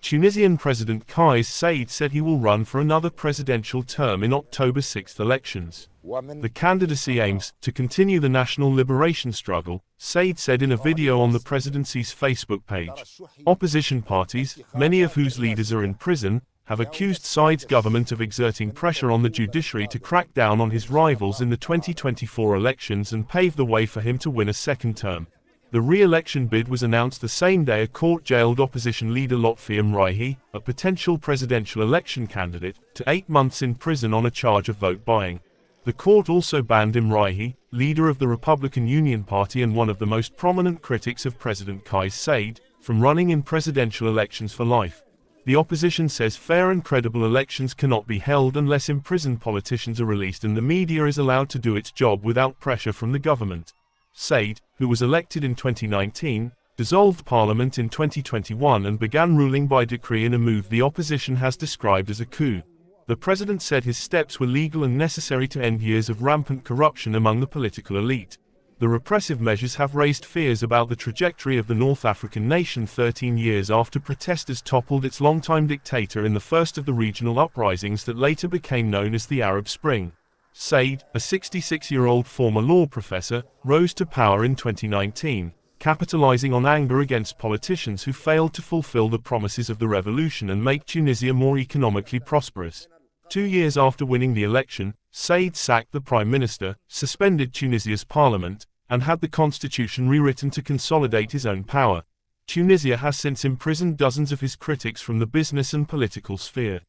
Tunisian President Kais Saied said he will run for another presidential term in October 6 elections. The candidacy aims to continue the national liberation struggle, Saied said in a video on the presidency's Facebook page. Opposition parties, many of whose leaders are in prison, have accused Said's government of exerting pressure on the judiciary to crack down on his rivals in the 2024 elections and pave the way for him to win a second term. The re-election bid was announced the same day a court-jailed opposition leader Lotfi Mrihi, a potential presidential election candidate, to 8 months in prison on a charge of vote buying. The court also banned Mrihi, leader of the Republican Union Party and one of the most prominent critics of President Kais Saied, from running in presidential elections for life. The opposition says fair and credible elections cannot be held unless imprisoned politicians are released and the media is allowed to do its job without pressure from the government. Saied, who was elected in 2019, dissolved parliament in 2021 and began ruling by decree in a move the opposition has described as a coup. The president said his steps were legal and necessary to end years of rampant corruption among the political elite. The repressive measures have raised fears about the trajectory of the North African nation 13 years after protesters toppled its longtime dictator in the first of the regional uprisings that later became known as the Arab Spring. Saied, a 66-year-old former law professor, rose to power in 2019, capitalizing on anger against politicians who failed to fulfill the promises of the revolution and make Tunisia more economically prosperous. 2 years after winning the election, Saied sacked the prime minister, suspended Tunisia's parliament, and had the constitution rewritten to consolidate his own power. Tunisia has since imprisoned dozens of his critics from the business and political sphere.